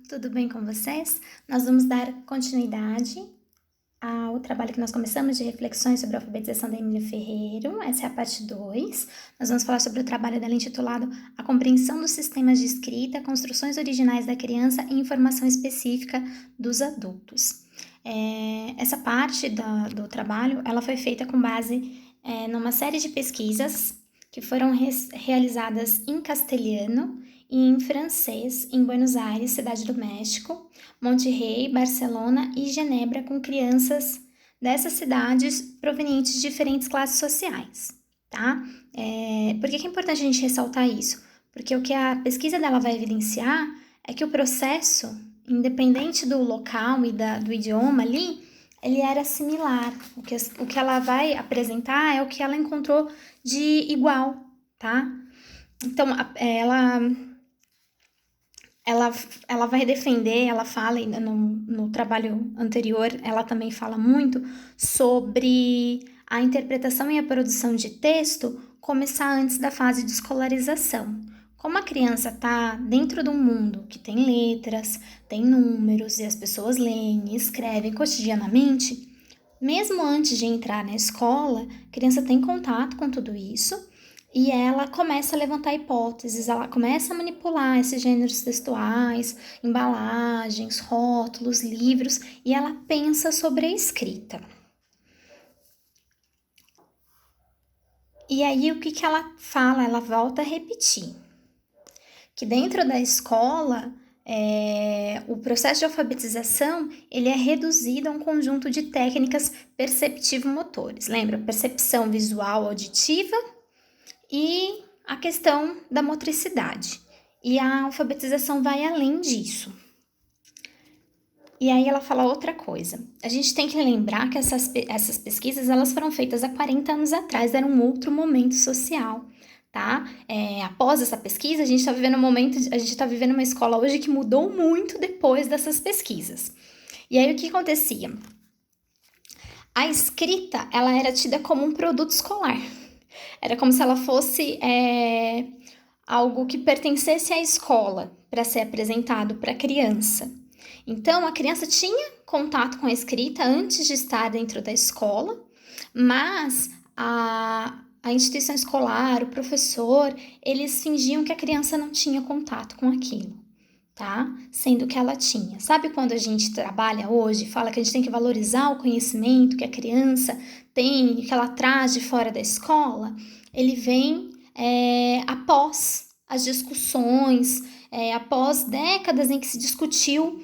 tudo bem com vocês? Nós vamos dar continuidade ao trabalho que nós começamos de reflexões sobre a alfabetização da Emília Ferreiro. Essa é a parte 2. Nós vamos falar sobre o trabalho dela intitulado A Compreensão dos Sistemas de Escrita, Construções Originais da Criança e Informação Específica dos Adultos. Essa parte do trabalho ela foi feita com base numa série de pesquisas que foram realizadas em castelhano e em francês em Buenos Aires, Cidade do México, Monterrey, Barcelona e Genebra, com crianças dessas cidades provenientes de diferentes classes sociais, tá? Por que é importante a gente ressaltar isso? Porque o que a pesquisa dela vai evidenciar é que o processo, independente do local e do idioma ali, ele era similar. O que ela vai apresentar é o que ela encontrou de igual, tá? Então, ela vai defender, ela fala no trabalho anterior, ela também fala muito sobre a interpretação e a produção de texto começar antes da fase de escolarização. Como a criança está dentro de um mundo que tem letras, tem números e as pessoas leem e escrevem cotidianamente, mesmo antes de entrar na escola, a criança tem contato com tudo isso e ela começa a levantar hipóteses, ela começa a manipular esses gêneros textuais, embalagens, rótulos, livros, e ela pensa sobre a escrita. E aí o que ela fala? Ela volta a repetir que dentro da escola o processo de alfabetização ele é reduzido a um conjunto de técnicas perceptivo-motores. Lembra? Percepção visual auditiva e a questão da motricidade. E a alfabetização vai além disso. E aí ela fala outra coisa. A gente tem que lembrar que essas pesquisas elas foram feitas há 40 anos atrás, era um outro momento social. Tá? Após essa pesquisa, a gente está vivendo uma escola hoje que mudou muito depois dessas pesquisas. E aí o que acontecia? A escrita, ela era tida como um produto escolar. Era como se ela fosse algo que pertencesse à escola para ser apresentado para a criança. Então, a criança tinha contato com a escrita antes de estar dentro da escola, mas a instituição escolar, o professor, eles fingiam que a criança não tinha contato com aquilo, tá? Sendo que ela tinha. Sabe quando a gente trabalha hoje, fala que a gente tem que valorizar o conhecimento que a criança tem, que ela traz de fora da escola? Ele vem após as discussões, após décadas em que se discutiu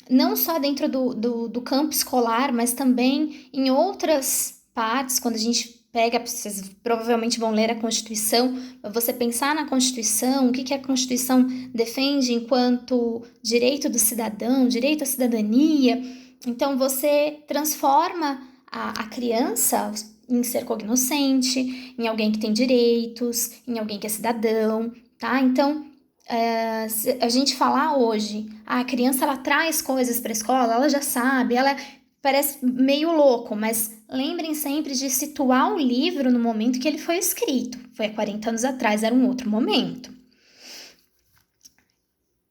não só dentro do campo escolar, mas também em outras partes, quando a gente pega, vocês provavelmente vão ler a Constituição, você pensar na Constituição, o que a Constituição defende enquanto direito do cidadão, direito à cidadania. Então, você transforma a criança em ser cognoscente, em alguém que tem direitos, em alguém que é cidadão, tá? Então, a gente falar hoje, a criança ela traz coisas para a escola, ela já sabe, ela parece meio louco, mas lembrem sempre de situar o livro no momento que ele foi escrito. Foi há 40 anos atrás, era um outro momento.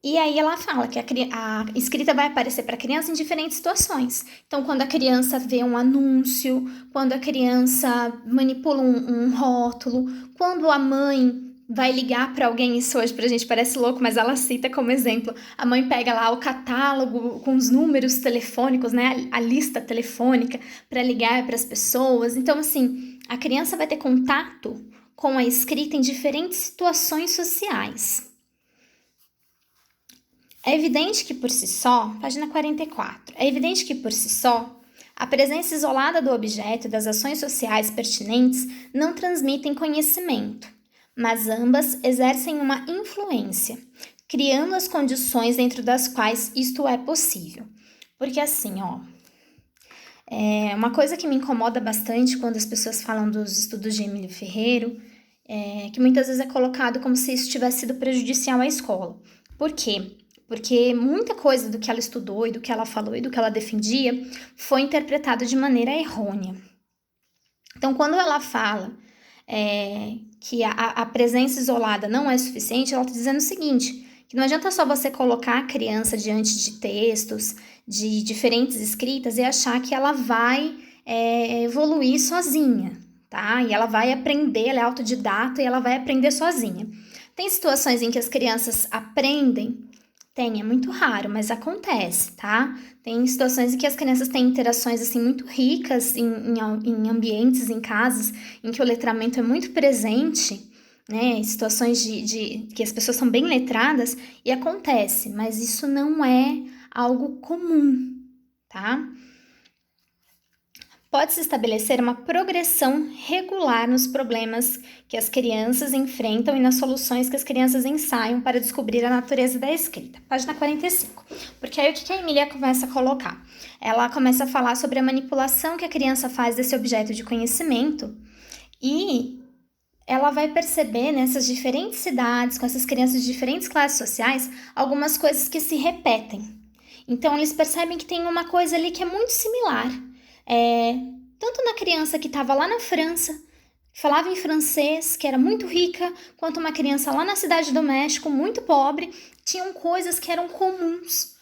E aí ela fala que a escrita vai aparecer para a criança em diferentes situações. Então, quando a criança vê um anúncio, quando a criança manipula um rótulo, quando a mãe vai ligar para alguém, isso hoje pra gente parece louco, mas ela cita como exemplo. A mãe pega lá o catálogo com os números telefônicos, né, a lista telefônica para ligar para as pessoas. Então, assim, a criança vai ter contato com a escrita em diferentes situações sociais. É evidente que por si só, página 44, é evidente que por si só, a presença isolada do objeto e das ações sociais pertinentes não transmitem conhecimento, mas ambas exercem uma influência, criando as condições dentro das quais isto é possível. Porque assim, uma coisa que me incomoda bastante quando as pessoas falam dos estudos de Emília Ferreiro é que muitas vezes é colocado como se isso tivesse sido prejudicial à escola. Por quê? Porque muita coisa do que ela estudou e do que ela falou e do que ela defendia foi interpretado de maneira errônea. Então, quando ela fala que a presença isolada não é suficiente, ela está dizendo o seguinte, que Que não adianta só você colocar a criança diante de textos, de diferentes escritas e achar que ela vai evoluir sozinha, tá? E ela vai aprender, ela é autodidata e ela vai aprender sozinha. Tem situações em que as crianças aprendem? Tem, é muito raro, mas acontece, tá? Tem situações em que as crianças têm interações, assim, muito ricas em ambientes, em casas, em que o letramento é muito presente, né? Em situações de que as pessoas são bem letradas, e acontece, mas isso não é algo comum, tá? Pode-se estabelecer uma progressão regular nos problemas que as crianças enfrentam e nas soluções que as crianças ensaiam para descobrir a natureza da escrita. Página 45. Porque aí o que a Emília começa a colocar? Ela começa a falar sobre a manipulação que a criança faz desse objeto de conhecimento e ela vai perceber nessas diferentes cidades, com essas crianças de diferentes classes sociais, algumas coisas que se repetem. Então, eles percebem que tem uma coisa ali que é muito similar. Tanto na criança que estava lá na França, que falava em francês, que era muito rica, quanto uma criança lá na cidade do México, muito pobre, tinham coisas que eram comuns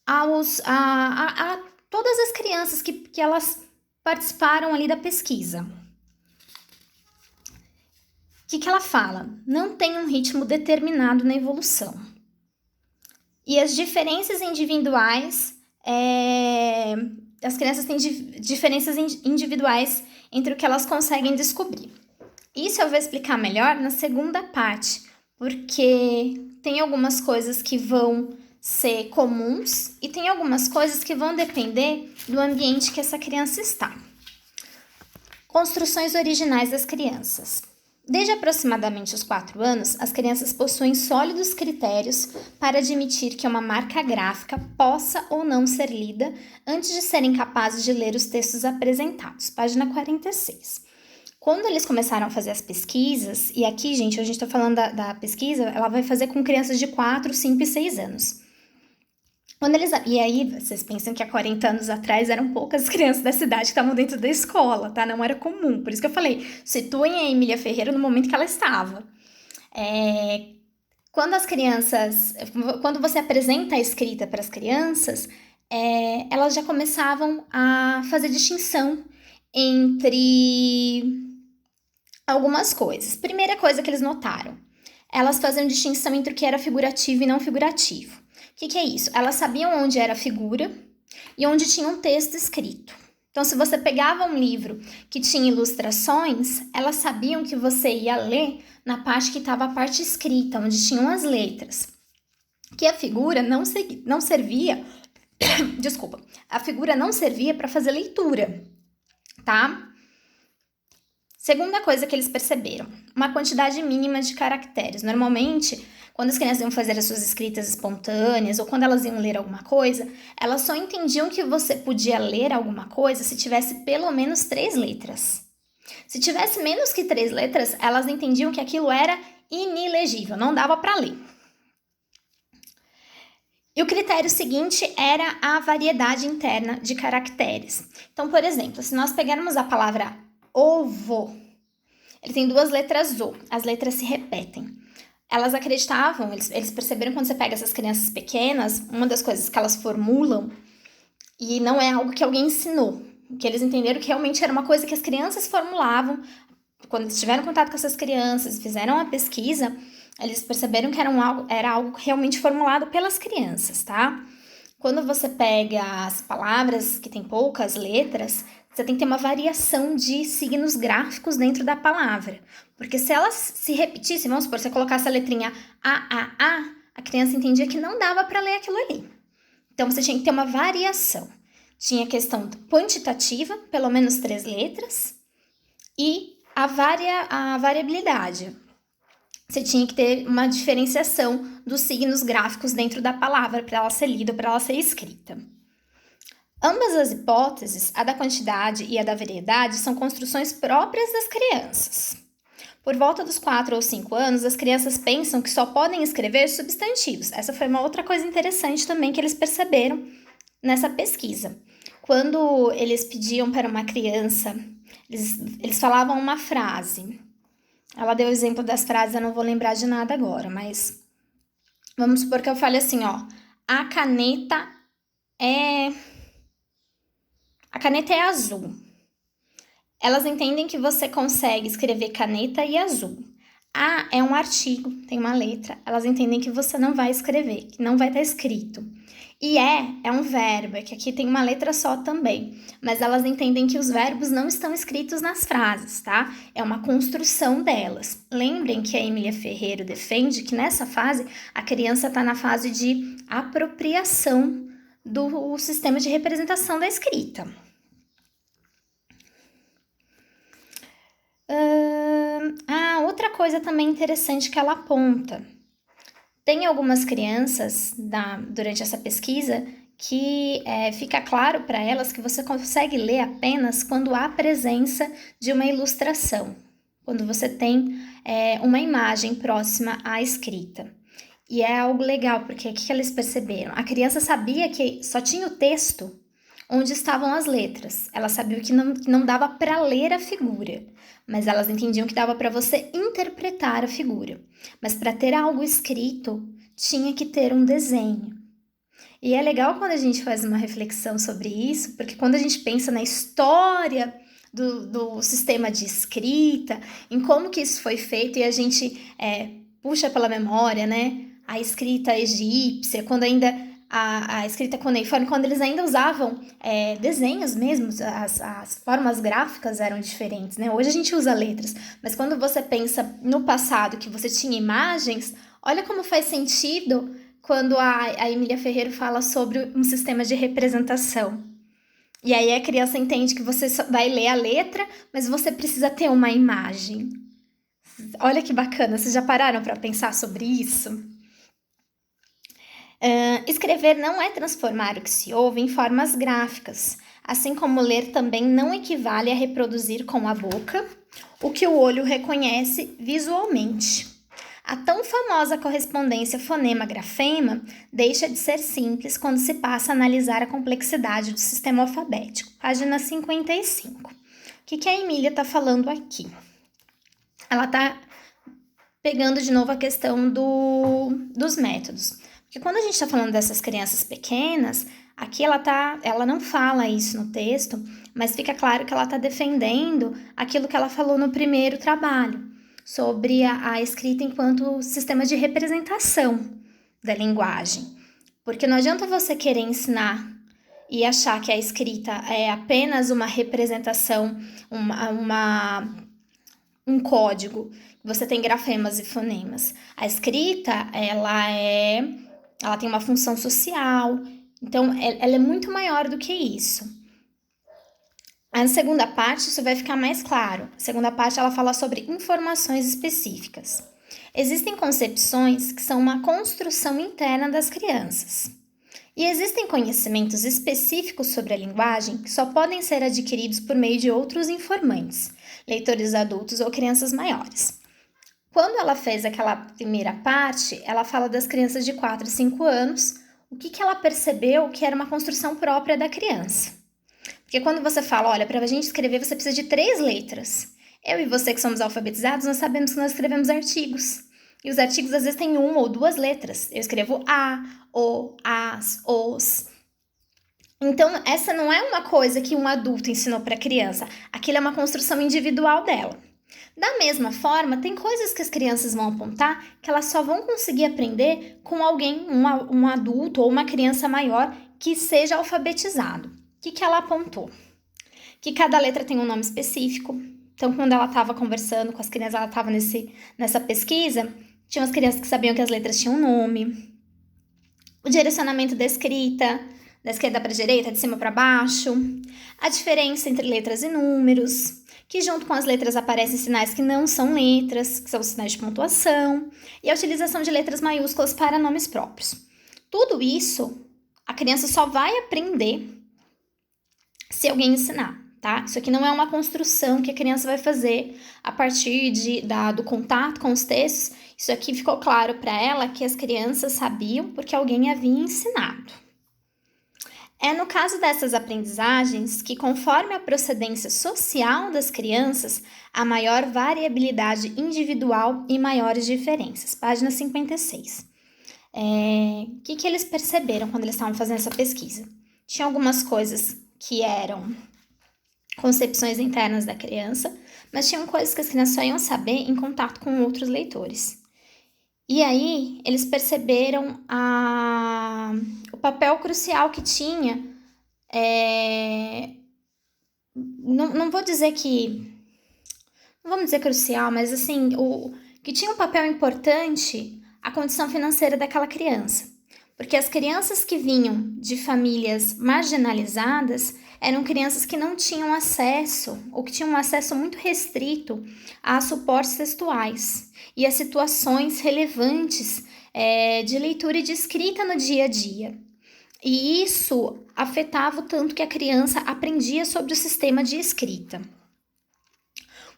a todas as crianças que elas participaram ali da pesquisa. O que ela fala? Não tem um ritmo determinado na evolução. E as diferenças individuais, as crianças têm diferenças individuais entre o que elas conseguem descobrir. Isso eu vou explicar melhor na segunda parte, porque tem algumas coisas que vão ser comuns e tem algumas coisas que vão depender do ambiente que essa criança está. Construções originais das crianças. Desde aproximadamente os 4 anos, as crianças possuem sólidos critérios para admitir que uma marca gráfica possa ou não ser lida antes de serem capazes de ler os textos apresentados. Página 46. Quando eles começaram a fazer as pesquisas, e aqui, gente, a gente está falando da pesquisa, ela vai fazer com crianças de 4, 5 e 6 anos. E aí, vocês pensam que há 40 anos atrás eram poucas crianças da cidade que estavam dentro da escola, tá? Não era comum. Por isso que eu falei, situem a Emília Ferreira no momento que ela estava. Quando você apresenta a escrita para as crianças, elas já começavam a fazer distinção entre algumas coisas. Primeira coisa que eles notaram, elas faziam distinção entre o que era figurativo e não figurativo. O que é isso? Elas sabiam onde era a figura e onde tinha um texto escrito. Então, se você pegava um livro que tinha ilustrações, elas sabiam que você ia ler na parte que estava a parte escrita, onde tinham as letras. Que a figura não servia... Desculpa. A figura não servia para fazer leitura, tá? Segunda coisa que eles perceberam, uma quantidade mínima de caracteres. Normalmente, quando as crianças iam fazer as suas escritas espontâneas ou quando elas iam ler alguma coisa, elas só entendiam que você podia ler alguma coisa se tivesse pelo menos 3 letras. Se tivesse menos que 3 letras, elas entendiam que aquilo era inilegível, não dava para ler. E o critério seguinte era a variedade interna de caracteres. Então, por exemplo, se nós pegarmos a palavra ovo, ele tem 2 letras O, as letras se repetem. Elas acreditavam, eles perceberam quando você pega essas crianças pequenas, uma das coisas que elas formulam, e não é algo que alguém ensinou, que eles entenderam que realmente era uma coisa que as crianças formulavam, quando eles tiveram contato com essas crianças, fizeram a pesquisa, eles perceberam que era algo realmente formulado pelas crianças, tá? Quando você pega as palavras que tem poucas letras, você tem que ter uma variação de signos gráficos dentro da palavra. Porque se elas se repetissem, vamos supor, você colocasse a letrinha a criança entendia que não dava para ler aquilo ali. Então, você tinha que ter uma variação. Tinha a questão quantitativa, pelo menos 3 letras, e a variabilidade. Você tinha que ter uma diferenciação dos signos gráficos dentro da palavra para ela ser lida, para ela ser escrita. Ambas as hipóteses, a da quantidade e a da variedade, são construções próprias das crianças. Por volta dos 4 ou 5 anos, as crianças pensam que só podem escrever substantivos. Essa foi uma outra coisa interessante também que eles perceberam nessa pesquisa. Quando eles pediam para uma criança, eles falavam uma frase. Ela deu o exemplo das frases, eu não vou lembrar de nada agora, mas Vamos supor que eu fale assim, ó, a caneta é azul. Elas entendem que você consegue escrever caneta e azul. A é um artigo, tem uma letra. Elas entendem que você não vai escrever, que não vai estar escrito. E é um verbo, é que aqui tem uma letra só também. Mas elas entendem que os verbos não estão escritos nas frases, tá? É uma construção delas. Lembrem que a Emília Ferreiro defende que nessa fase a criança está na fase de apropriação do sistema de representação da escrita. Outra coisa também interessante que ela aponta. Tem algumas crianças, durante essa pesquisa, que fica claro para elas que você consegue ler apenas quando há presença de uma ilustração, quando você tem uma imagem próxima à escrita. E é algo legal, porque o que eles perceberam? A criança sabia que só tinha o texto onde estavam as letras. Ela sabia que não dava para ler a figura, mas elas entendiam que dava para você interpretar a figura. Mas para ter algo escrito, tinha que ter um desenho. E é legal quando a gente faz uma reflexão sobre isso, porque quando a gente pensa na história do sistema de escrita, em como que isso foi feito, e a gente puxa pela memória, né? A escrita egípcia, quando ainda a escrita cuneiforme, quando eles ainda usavam desenhos mesmo, as formas gráficas eram diferentes, né? Hoje a gente usa letras, mas quando você pensa no passado que você tinha imagens, olha como faz sentido quando a Emília Ferreiro fala sobre um sistema de representação. E aí a criança entende que você vai ler a letra, mas você precisa ter uma imagem. Olha que bacana, vocês já pararam para pensar sobre isso? Escrever não é transformar o que se ouve em formas gráficas, assim como ler também não equivale a reproduzir com a boca o que o olho reconhece visualmente. A tão famosa correspondência fonema-grafema deixa de ser simples quando se passa a analisar a complexidade do sistema alfabético. Página 55. O que a Emília está falando aqui? Ela está pegando de novo a questão dos métodos. Porque quando a gente está falando dessas crianças pequenas, aqui ela não fala isso no texto, mas fica claro que ela está defendendo aquilo que ela falou no primeiro trabalho, sobre a escrita enquanto sistema de representação da linguagem. Porque não adianta você querer ensinar e achar que a escrita é apenas uma representação, um código. Você tem grafemas e fonemas. A escrita, ela tem uma função social, então ela é muito maior do que isso. Na segunda parte, isso vai ficar mais claro. A segunda parte, ela fala sobre informações específicas. Existem concepções que são uma construção interna das crianças. E existem conhecimentos específicos sobre a linguagem que só podem ser adquiridos por meio de outros informantes, leitores adultos ou crianças maiores. Quando ela fez aquela primeira parte, ela fala das crianças de 4 e 5 anos, o que ela percebeu que era uma construção própria da criança. Porque quando você fala, olha, para a gente escrever você precisa de 3 letras. Eu e você que somos alfabetizados, nós sabemos que nós escrevemos artigos. E os artigos às vezes têm 1 ou 2 letras. Eu escrevo a, o, as, os. Então, essa não é uma coisa que um adulto ensinou para a criança. Aquilo é uma construção individual dela. Da mesma forma, tem coisas que as crianças vão apontar que elas só vão conseguir aprender com alguém, um adulto ou uma criança maior que seja alfabetizado. O que ela apontou? Que cada letra tem um nome específico. Então, quando ela estava conversando com as crianças, ela estava nessa pesquisa, tinha umas crianças que sabiam que as letras tinham nome. O direcionamento da escrita para a direita, de cima para baixo. A diferença entre letras e números, que junto com as letras aparecem sinais que não são letras, que são sinais de pontuação. E a utilização de letras maiúsculas para nomes próprios. Tudo isso, a criança só vai aprender se alguém ensinar, tá? Isso aqui não é uma construção que a criança vai fazer a partir do contato com os textos. Isso aqui ficou claro para ela que as crianças sabiam porque alguém havia ensinado. É no caso dessas aprendizagens que, conforme a procedência social das crianças, há maior variabilidade individual e maiores diferenças. Página 56. O que eles perceberam quando eles estavam fazendo essa pesquisa? Tinha algumas coisas que eram concepções internas da criança, mas tinham coisas que as crianças só iam saber em contato com outros leitores. E aí, eles perceberam o papel crucial que tinha. Não vou dizer que... Não vamos dizer crucial, mas assim, que tinha um papel importante a condição financeira daquela criança. Porque as crianças que vinham de famílias marginalizadas eram crianças que não tinham acesso, ou que tinham um acesso muito restrito a suportes textuais e a situações relevantes de leitura e de escrita no dia a dia. E isso afetava o tanto que a criança aprendia sobre o sistema de escrita.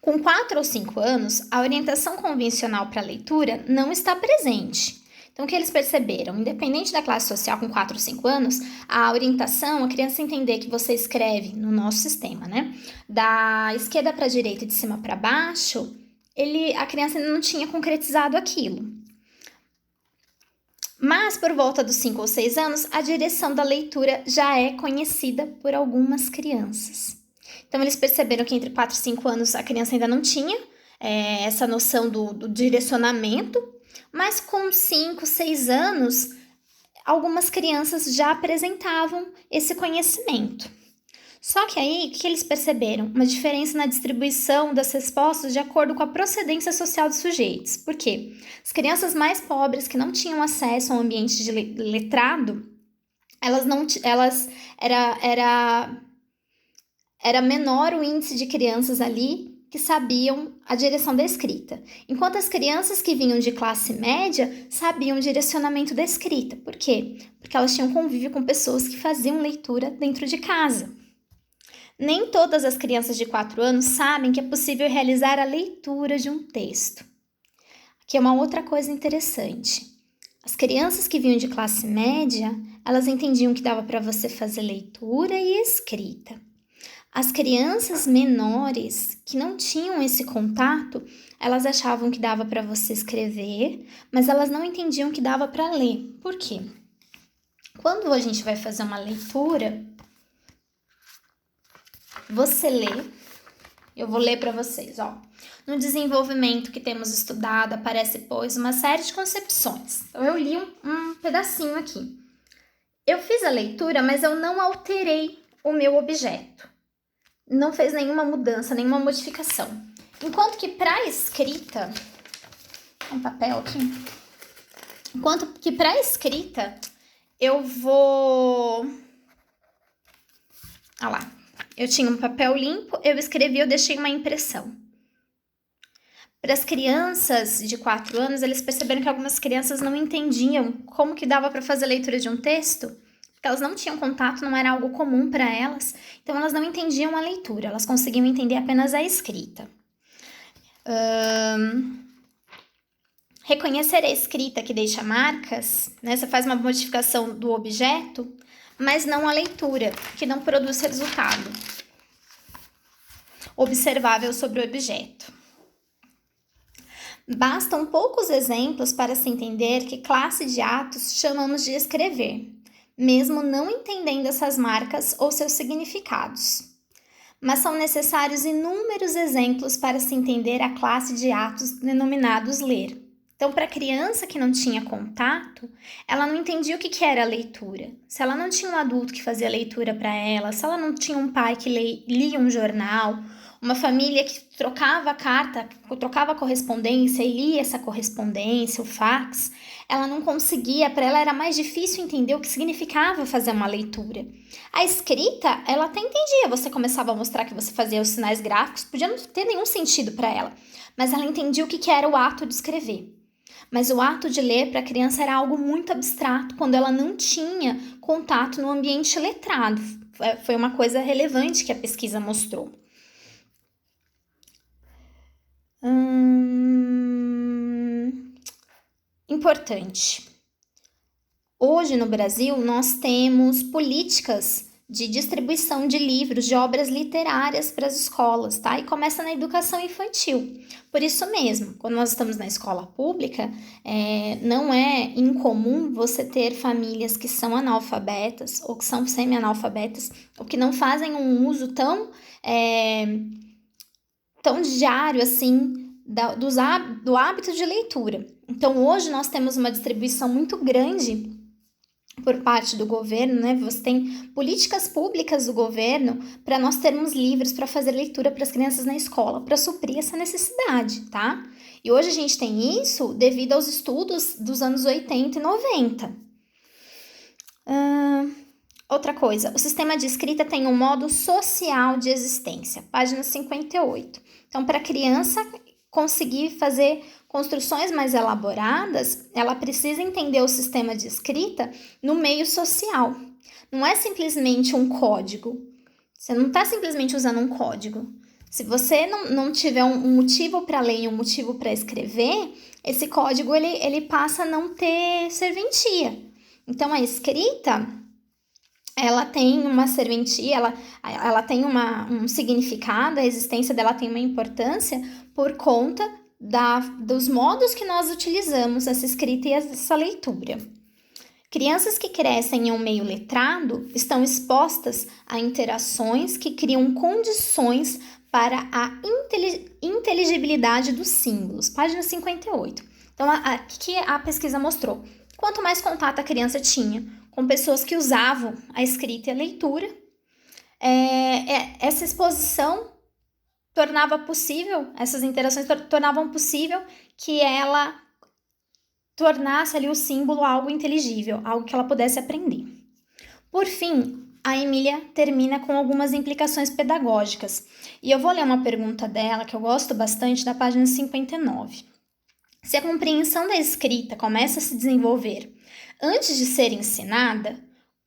Com 4 ou 5 anos, a orientação convencional para a leitura não está presente. Então, o que eles perceberam? Independente da classe social, com 4 ou 5 anos, a orientação, a criança entender que você escreve no nosso sistema, né? Da esquerda para a direita e de cima para baixo, a criança ainda não tinha concretizado aquilo. Mas, por volta dos 5 ou 6 anos, a direção da leitura já é conhecida por algumas crianças. Então, eles perceberam que entre 4 e 5 anos a criança ainda não tinha essa noção do direcionamento, mas com 5, 6 anos, algumas crianças já apresentavam esse conhecimento. Só que aí, o que eles perceberam? Uma diferença na distribuição das respostas de acordo com a procedência social dos sujeitos. Por quê? As crianças mais pobres, que não tinham acesso a um ambiente de letrado, era menor o índice de crianças ali que sabiam a direção da escrita. Enquanto as crianças que vinham de classe média sabiam o direcionamento da escrita. Por quê? Porque elas tinham convívio com pessoas que faziam leitura dentro de casa. Nem todas as crianças de 4 anos sabem que é possível realizar a leitura de um texto. Aqui é uma outra coisa interessante. As crianças que vinham de classe média, elas entendiam que dava para você fazer leitura e escrita. As crianças menores que não tinham esse contato, elas achavam que dava para você escrever, mas elas não entendiam que dava para ler. Por quê? Quando a gente vai fazer uma leitura, você lê, eu vou ler para vocês, ó. No desenvolvimento que temos estudado, aparece, pois, uma série de concepções. Então, eu li um pedacinho aqui. Eu fiz a leitura, mas eu não alterei o meu objeto. Não fez nenhuma mudança, nenhuma modificação. Enquanto que para a escrita... Um papel aqui. Enquanto que para a escrita, eu vou... Olha lá. Eu tinha um papel limpo, eu escrevi, eu deixei uma impressão. Para as crianças de 4 anos, eles perceberam que algumas crianças não entendiam como que dava para fazer a leitura de um texto, porque elas não tinham contato, não era algo comum para elas, então elas não entendiam a leitura, elas conseguiam entender apenas a escrita. Reconhecer a escrita que deixa marcas, né? Você faz uma modificação do objeto, mas não a leitura, que não produz resultado observável sobre o objeto. Bastam poucos exemplos para se entender que classe de atos chamamos de escrever, mesmo não entendendo essas marcas ou seus significados. Mas são necessários inúmeros exemplos para se entender a classe de atos denominados ler. Então, para a criança que não tinha contato, ela não entendia o que era a leitura. Se ela não tinha um adulto que fazia leitura para ela, se ela não tinha um pai que lia um jornal, uma família que trocava carta, trocava correspondência e lia essa correspondência, o fax, ela não conseguia, para ela era mais difícil entender o que significava fazer uma leitura. A escrita, ela até entendia, você começava a mostrar que você fazia os sinais gráficos, podia não ter nenhum sentido para ela, mas ela entendia o que era o ato de escrever. Mas o ato de ler para a criança era algo muito abstrato, quando ela não tinha contato no ambiente letrado. Foi uma coisa relevante que a pesquisa mostrou. Importante. Hoje no Brasil nós temos políticas de distribuição de livros, de obras literárias para as escolas, tá? E começa na educação infantil. Por isso mesmo, quando nós estamos na escola pública, não é incomum você ter famílias que são analfabetas ou que são semi-analfabetas ou que não fazem um uso tão diário assim do hábito de leitura. Então, hoje nós temos uma distribuição muito grande por parte do governo, né? Você tem políticas públicas do governo para nós termos livros para fazer leitura para as crianças na escola, para suprir essa necessidade, tá? E hoje a gente tem isso devido aos estudos dos anos 80 e 90. Outra coisa, o sistema de escrita tem um modo social de existência, página 58. Então, para a criança conseguir fazer construções mais elaboradas, ela precisa entender o sistema de escrita no meio social. Não é simplesmente um código. Você não está simplesmente usando um código. Se você não tiver um motivo para ler e um motivo para escrever, esse código ele passa a não ter serventia. Então, a escrita, ela tem uma serventia, ela tem um significado, a existência dela tem uma importância por conta dos modos que nós utilizamos essa escrita e essa leitura. Crianças que crescem em um meio letrado estão expostas a interações que criam condições para a inteligibilidade dos símbolos. Página 58. Então, o que a pesquisa mostrou? Quanto mais contato a criança tinha com pessoas que usavam a escrita e a leitura, essa exposição tornava possível, essas interações tornavam possível que ela tornasse ali o símbolo algo inteligível, algo que ela pudesse aprender. Por fim, a Emília termina com algumas implicações pedagógicas. E eu vou ler uma pergunta dela, que eu gosto bastante, da página 59. Se a compreensão da escrita começa a se desenvolver antes de ser ensinada,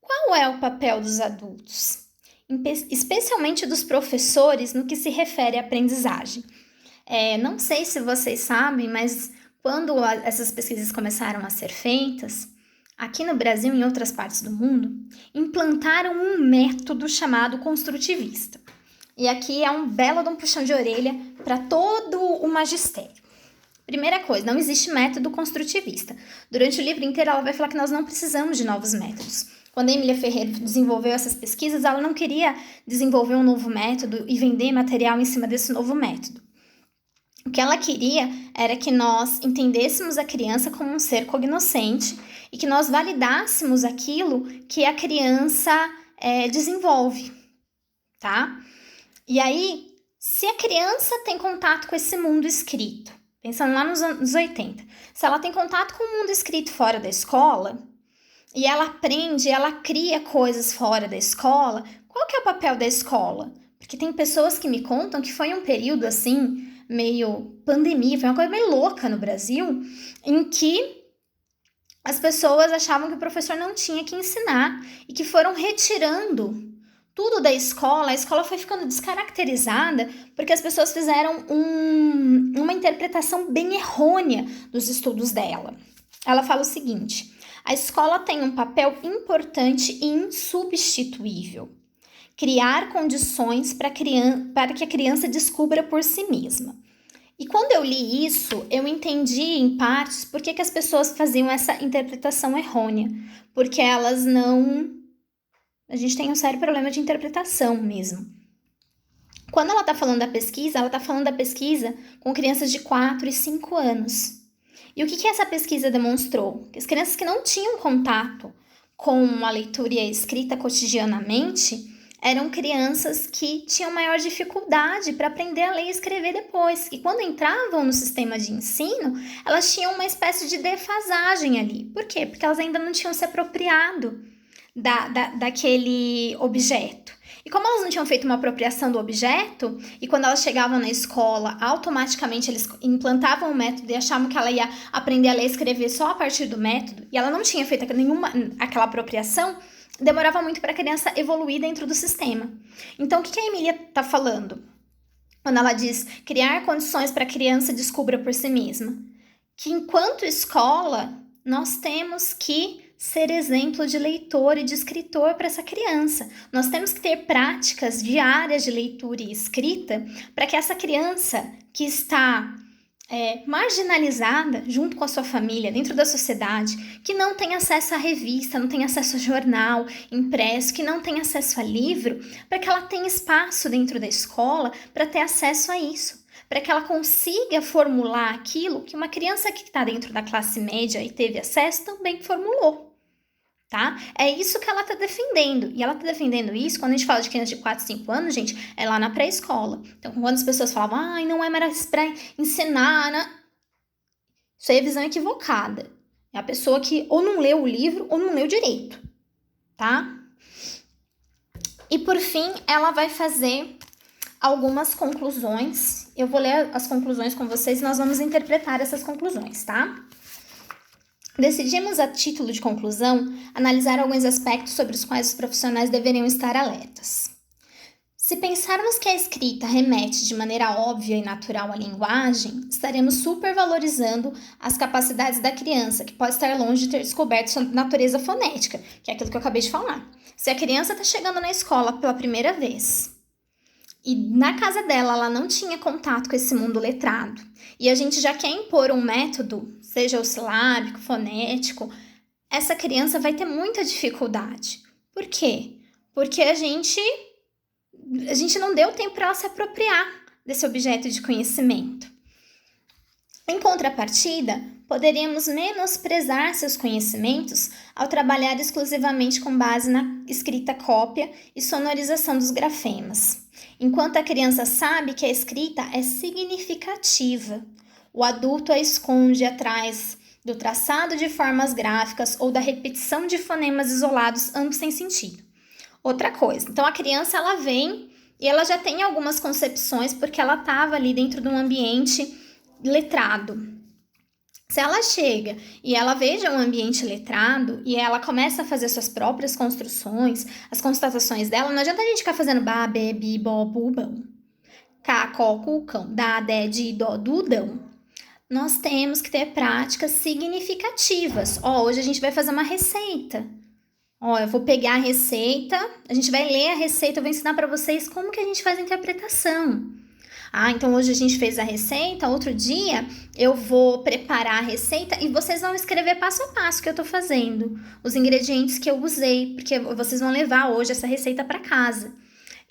qual é o papel dos adultos? Especialmente dos professores no que se refere à aprendizagem. Não sei se vocês sabem, mas quando essas pesquisas começaram a ser feitas, aqui no Brasil e em outras partes do mundo, implantaram um método chamado construtivista. E aqui é um belo de um puxão de orelha para todo o magistério. Primeira coisa, não existe método construtivista. Durante o livro inteiro ela vai falar que nós não precisamos de novos métodos. Quando a Emília Ferreira desenvolveu essas pesquisas, ela não queria desenvolver um novo método e vender material em cima desse novo método. O que ela queria era que nós entendêssemos a criança como um ser cognoscente e que nós validássemos aquilo que a criança desenvolve, tá? E aí, se a criança tem contato com esse mundo escrito, pensando lá nos anos 80, se ela tem contato com o mundo escrito fora da escola, e ela aprende, ela cria coisas fora da escola, qual que é o papel da escola? Porque tem pessoas que me contam que foi um período assim, meio pandemia, foi uma coisa meio louca no Brasil, em que as pessoas achavam que o professor não tinha que ensinar e que foram retirando tudo da escola. A escola foi ficando descaracterizada porque as pessoas fizeram uma interpretação bem errônea dos estudos dela. Ela fala o seguinte: a escola tem um papel importante e insubstituível: criar condições para que a criança descubra por si mesma. E quando eu li isso, eu entendi em partes por que as pessoas faziam essa interpretação errônea. Porque elas não... A gente tem um sério problema de interpretação mesmo. Quando ela está falando da pesquisa, ela está falando da pesquisa com crianças de 4 e 5 anos. E o que essa pesquisa demonstrou? Que as crianças que não tinham contato com a leitura e a escrita cotidianamente eram crianças que tinham maior dificuldade para aprender a ler e escrever depois. E quando entravam no sistema de ensino, elas tinham uma espécie de defasagem ali. Por quê? Porque elas ainda não tinham se apropriado daquele objeto. E como elas não tinham feito uma apropriação do objeto, e quando elas chegavam na escola, automaticamente eles implantavam o método e achavam que ela ia aprender a ler e escrever só a partir do método, e ela não tinha feito aquela apropriação, demorava muito para a criança evoluir dentro do sistema. Então, o que a Emília está falando? Quando ela diz criar condições para a criança descubra por si mesma. Que enquanto escola, nós temos que ser exemplo de leitor e de escritor para essa criança. Nós temos que ter práticas diárias de leitura e escrita para que essa criança que está marginalizada junto com a sua família, dentro da sociedade, que não tem acesso à revista, não tem acesso a jornal impresso, que não tem acesso a livro, para que ela tenha espaço dentro da escola para ter acesso a isso, para que ela consiga formular aquilo que uma criança que está dentro da classe média e teve acesso também formulou. Tá? É isso que ela está defendendo. E ela está defendendo isso, quando a gente fala de criança de 4, 5 anos, gente, é lá na pré-escola. Então, quando as pessoas falavam, não é mais para ensinar, né? Isso aí é visão equivocada. É a pessoa que ou não leu o livro ou não leu direito, tá? E por fim, ela vai fazer algumas conclusões. Eu vou ler as conclusões com vocês e nós vamos interpretar essas conclusões, tá? Decidimos, a título de conclusão, analisar alguns aspectos sobre os quais os profissionais deveriam estar alertas. Se pensarmos que a escrita remete de maneira óbvia e natural à linguagem, estaremos supervalorizando as capacidades da criança, que pode estar longe de ter descoberto sua natureza fonética, que é aquilo que eu acabei de falar. Se a criança está chegando na escola pela primeira vez e na casa dela ela não tinha contato com esse mundo letrado, e a gente já quer impor um método, seja o silábico, fonético, essa criança vai ter muita dificuldade. Por quê? Porque a gente não deu tempo para ela se apropriar desse objeto de conhecimento. Em contrapartida, poderíamos menosprezar seus conhecimentos ao trabalhar exclusivamente com base na escrita cópia e sonorização dos grafemas, enquanto a criança sabe que a escrita é significativa. O adulto a esconde atrás do traçado de formas gráficas ou da repetição de fonemas isolados, ambos sem sentido. Outra coisa, então a criança ela vem e ela já tem algumas concepções porque ela estava ali dentro de um ambiente letrado. Se ela chega e ela veja um ambiente letrado e ela começa a fazer suas próprias construções, as constatações dela, não adianta a gente ficar fazendo ba, be, bi, bo, bu, bão. Cá, có, cu, cão, dá, dé, di, dó, du, dão. Nós temos que ter práticas significativas. Hoje a gente vai fazer uma receita. Eu vou pegar a receita, a gente vai ler a receita, eu vou ensinar para vocês como que a gente faz a interpretação. Então hoje a gente fez a receita, outro dia eu vou preparar a receita e vocês vão escrever passo a passo o que eu tô fazendo, os ingredientes que eu usei, porque vocês vão levar hoje essa receita para casa.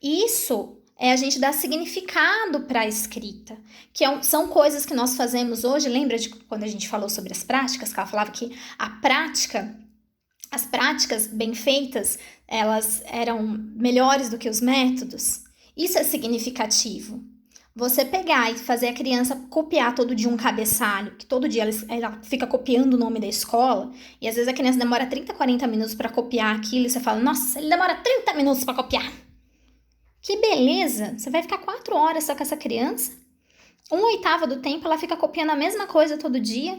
Isso é a gente dar significado para a escrita, que são coisas que nós fazemos hoje. Lembra de quando a gente falou sobre as práticas, que ela falava que as práticas bem feitas, elas eram melhores do que os métodos? Isso é significativo. Você pegar e fazer a criança copiar todo dia um cabeçalho, que todo dia ela fica copiando o nome da escola, e às vezes a criança demora 30, 40 minutos para copiar aquilo, e você fala, nossa, ele demora 30 minutos para copiar. Que beleza! Você vai ficar 4 horas só com essa criança? 1/8 do tempo ela fica copiando a mesma coisa todo dia.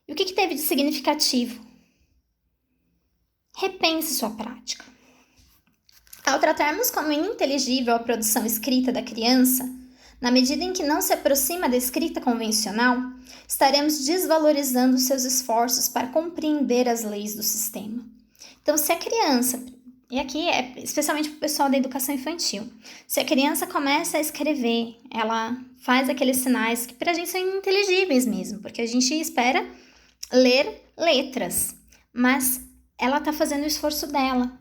E o que teve de significativo? Repense sua prática. Ao tratarmos como ininteligível a produção escrita da criança, na medida em que não se aproxima da escrita convencional, estaremos desvalorizando seus esforços para compreender as leis do sistema. Então, se a criança, e aqui é especialmente para o pessoal da educação infantil, se a criança começa a escrever, ela faz aqueles sinais que para a gente são ininteligíveis mesmo, porque a gente espera ler letras, mas ela está fazendo o esforço dela.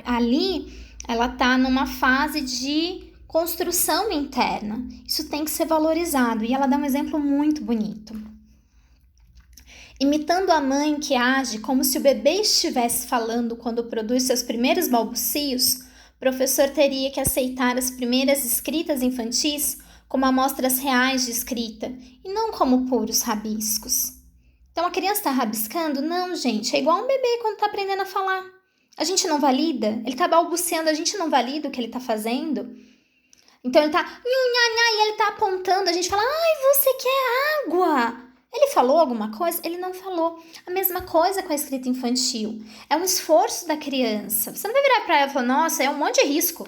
Ali, ela está numa fase de construção interna. Isso tem que ser valorizado. E ela dá um exemplo muito bonito. Imitando a mãe que age como se o bebê estivesse falando quando produz seus primeiros balbucios, o professor teria que aceitar as primeiras escritas infantis como amostras reais de escrita e não como puros rabiscos. Então a criança está rabiscando? Não, gente, é igual um bebê quando está aprendendo a falar. A gente não valida? Ele está balbuciando, a gente não valida o que ele está fazendo? Então ele tá e ele tá apontando, a gente fala, você quer água? Ele falou alguma coisa? Ele não falou. A mesma coisa com a escrita infantil. É um esforço da criança. Você não vai virar pra ela e falar, nossa, é um monte de risco.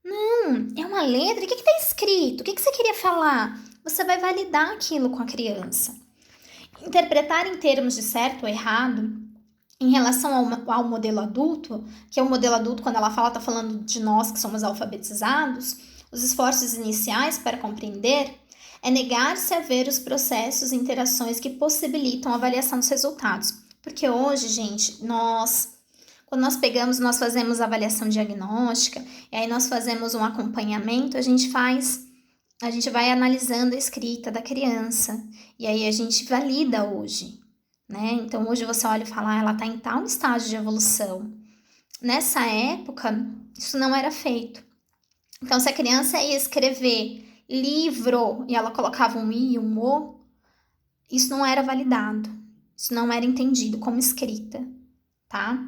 Não, é uma letra. O que tá escrito? O que você queria falar? Você vai validar aquilo com a criança. Interpretar em termos de certo ou errado Em relação ao modelo adulto, que é o modelo adulto, quando ela fala, está falando de nós que somos alfabetizados, os esforços iniciais para compreender é negar-se a ver os processos e interações que possibilitam a avaliação dos resultados. Porque hoje, gente, quando nós fazemos avaliação diagnóstica, e aí nós fazemos um acompanhamento, a gente vai analisando a escrita da criança, e aí a gente valida hoje, né? Então hoje você olha e fala, ela está em tal estágio de evolução. Nessa época, isso não era feito. Então, se a criança ia escrever livro e ela colocava um i e um o, isso não era validado, isso não era entendido como escrita, tá?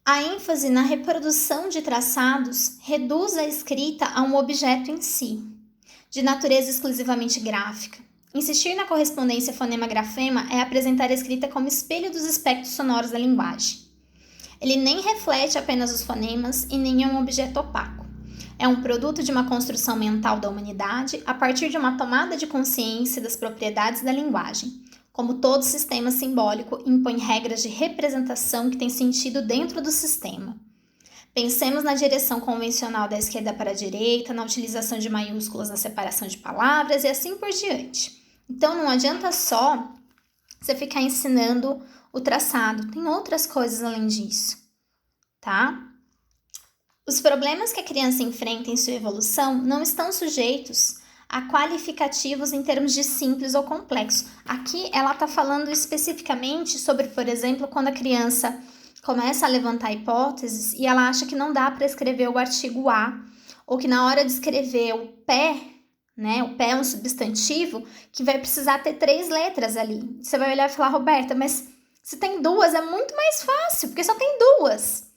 A ênfase na reprodução de traçados reduz a escrita a um objeto em si, de natureza exclusivamente gráfica. Insistir na correspondência fonema-grafema é apresentar a escrita como espelho dos espectros sonoros da linguagem. Ele nem reflete apenas os fonemas e nem é um objeto opaco. É um produto de uma construção mental da humanidade a partir de uma tomada de consciência das propriedades da linguagem. Como todo sistema simbólico impõe regras de representação que têm sentido dentro do sistema. Pensemos na direção convencional da esquerda para a direita, na utilização de maiúsculas na separação de palavras e assim por diante. Então não adianta só você ficar ensinando o traçado, tem outras coisas além disso, tá? Os problemas que a criança enfrenta em sua evolução não estão sujeitos a qualificativos em termos de simples ou complexo. Aqui ela está falando especificamente sobre, por exemplo, quando a criança começa a levantar hipóteses e ela acha que não dá para escrever o artigo A, ou que na hora de escrever o pé, né, o pé é um substantivo que vai precisar ter 3 letras ali. Você vai olhar e falar, Roberta, mas se tem 2 é muito mais fácil, porque só tem 2.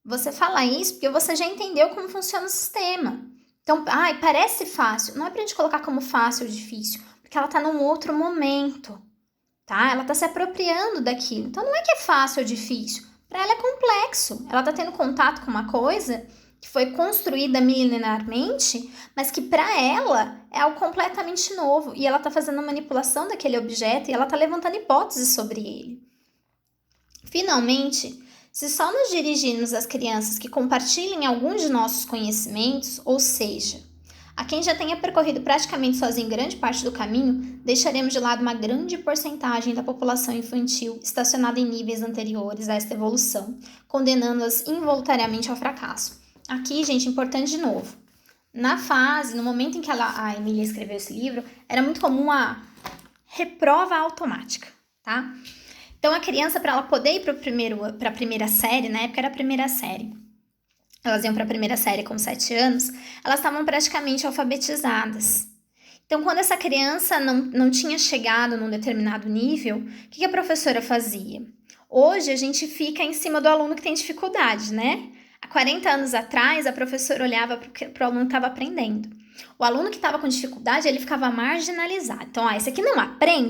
Você fala isso porque você já entendeu como funciona o sistema. Então, parece fácil. Não é pra gente colocar como fácil ou difícil, porque ela tá num outro momento, tá? Ela tá se apropriando daquilo. Então, não é que é fácil ou difícil. Para ela é complexo. Ela tá tendo contato com uma coisa que foi construída milenarmente, mas que para ela é algo completamente novo. E ela tá fazendo a manipulação daquele objeto e ela tá levantando hipóteses sobre ele. Finalmente, se só nos dirigirmos às crianças que compartilhem alguns de nossos conhecimentos, ou seja, a quem já tenha percorrido praticamente sozinho grande parte do caminho, deixaremos de lado uma grande porcentagem da população infantil estacionada em níveis anteriores a esta evolução, condenando-as involuntariamente ao fracasso. Aqui, gente, importante de novo. No momento em que a Emília escreveu esse livro, era muito comum a reprova automática, tá? Então, a criança, para ela poder ir para a primeira série, na época era a primeira série, elas iam para a primeira série com 7 anos, elas estavam praticamente alfabetizadas. Então, quando essa criança não tinha chegado num determinado nível, o que a professora fazia? Hoje, a gente fica em cima do aluno que tem dificuldade, né? Há 40 anos atrás, a professora olhava para o aluno que estava aprendendo. O aluno que estava com dificuldade, ele ficava marginalizado. Então, esse aqui não aprende,